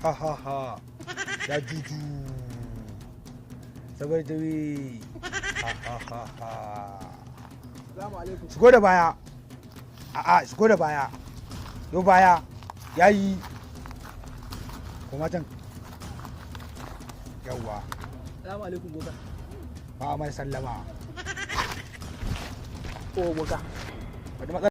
Ha ha ha, ya juju, sabar dawi, ha ha ha ha. Shigo da baya, a'a shigo da baya, yo baya, yayi, kuma can, yawwa. Salamu alaikum boka. Ba mai sallama. Ko boka. Wata matsala.